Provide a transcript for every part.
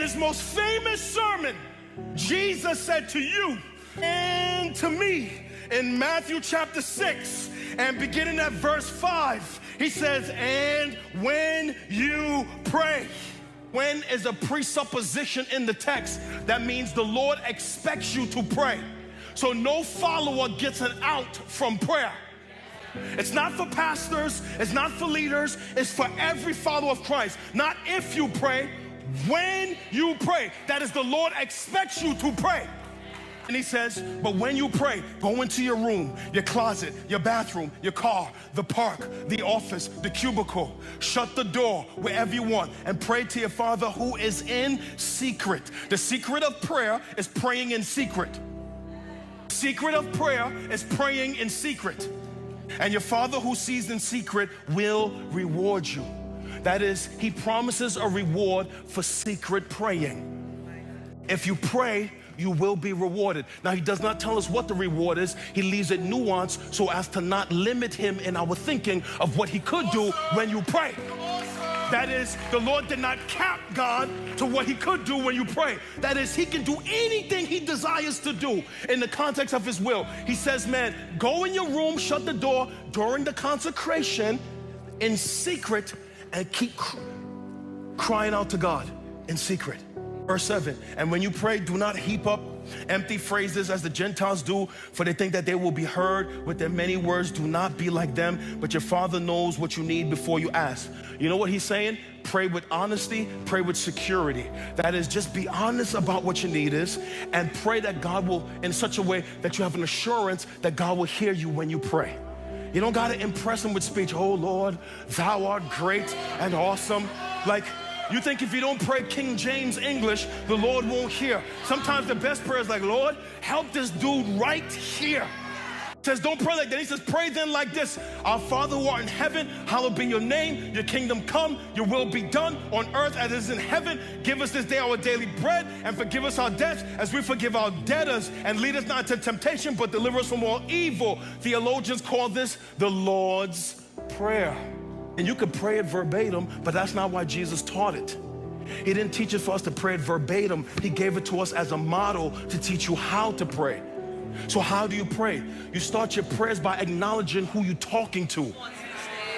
his most famous sermon, Jesus said to you and to me in Matthew chapter 6 and beginning at verse 5, he says, and when you pray. When is a presupposition in the text. That means the Lord expects you to pray. So no follower gets an out from prayer. It's not for pastors, it's not for leaders, it's for every follower of Christ. Not if you pray, when you pray. That is, the Lord expects you to pray. And he says, but when you pray, go into your room, your closet, your bathroom, your car, the park, the office, the cubicle. Shut the door wherever you want and pray to your Father who is in secret. The secret of prayer is praying in secret. Secret of prayer is praying in secret. And your Father who sees in secret will reward you. That is, he promises a reward for secret praying. If you pray, you will be rewarded. Now, he does not tell us what the reward is. He leaves it nuanced so as to not limit him in our thinking of what he could do when you pray. That is, the Lord did not cap God to what he could do when you pray. That is, he can do anything he desires to do in the context of his will. He says, man, go in your room, shut the door during the consecration in secret and keep crying out to God in secret. Verse 7, and when you pray, do not heap up empty phrases as the Gentiles do, for they think that they will be heard with their many words. Do not be like them, but your Father knows what you need before you ask. You know what he's saying? Pray with honesty, pray with security. That is, just be honest about what your need is and pray that God will, in such a way that you have an assurance that God will hear you when you pray. You don't got to impress him with speech. Oh Lord, thou art great and awesome. Like, you think if you don't pray King James English, the Lord won't hear. Sometimes the best prayer is like, Lord, help this dude right here. He says, don't pray like that. He says, pray then like this. Our Father who art in heaven, hallowed be your name. Your kingdom come, your will be done on earth as it is in heaven. Give us this day our daily bread and forgive us our debts as we forgive our debtors. And lead us not into temptation, but deliver us from all evil. Theologians call this the Lord's Prayer. And you could pray it verbatim, but that's not why Jesus taught it. He didn't teach it for us to pray it verbatim. He gave it to us as a model to teach you how to pray. So how do you pray? You start your prayers by acknowledging who you're talking to.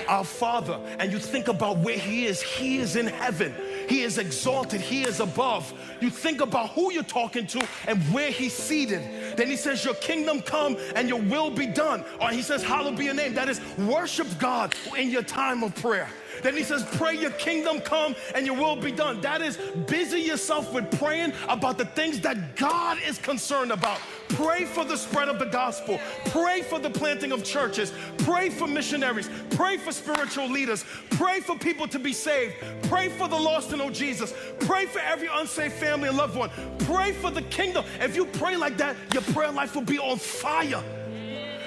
Our Father. And you think about where he is. He is in heaven. He is exalted. He is above. You think about who you're talking to and where he's seated. Then he says, your kingdom come and your will be done. Or he says, hallowed be your name. That is, worship God in your time of prayer. Then he says, pray your kingdom come and your will be done. That is, busy yourself with praying about the things that God is concerned about. Pray for the spread of the gospel. Pray for the planting of churches. Pray for missionaries. Pray for spiritual leaders. Pray for people to be saved. Pray for the lost to know Jesus. Pray for every unsaved family and loved one. Pray for the kingdom. If you pray like that, your prayer life will be on fire.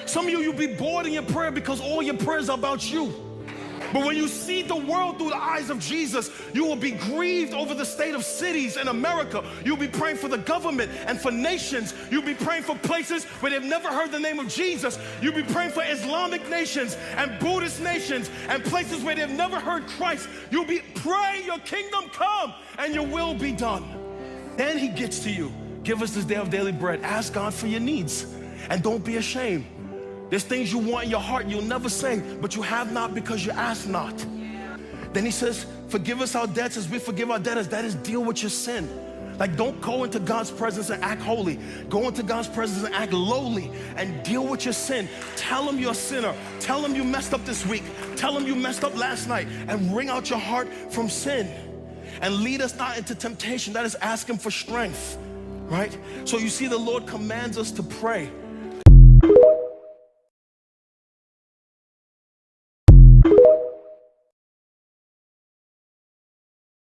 Some of you, you'll be bored in your prayer because all your prayers are about you. But when you see the world through the eyes of Jesus, you will be grieved over the state of cities in America. You'll be praying for the government and for nations. You'll be praying for places where they've never heard the name of Jesus. You'll be praying for Islamic nations and Buddhist nations and places where they've never heard Christ. You'll be praying your kingdom come and your will be done. Then he gets to you. Give us this day of daily bread. Ask God for your needs and don't be ashamed. There's things you want in your heart you'll never say, but you have not because you ask not. Then he says, forgive us our debts as we forgive our debtors. That is, deal with your sin. Like, don't go into God's presence and act holy. Go into God's presence and act lowly and deal with your sin. Tell him you're a sinner. Tell him you messed up this week. Tell him you messed up last night, and wring out your heart from sin. And lead us not into temptation. That is, ask him for strength, right? So you see, the Lord commands us to pray.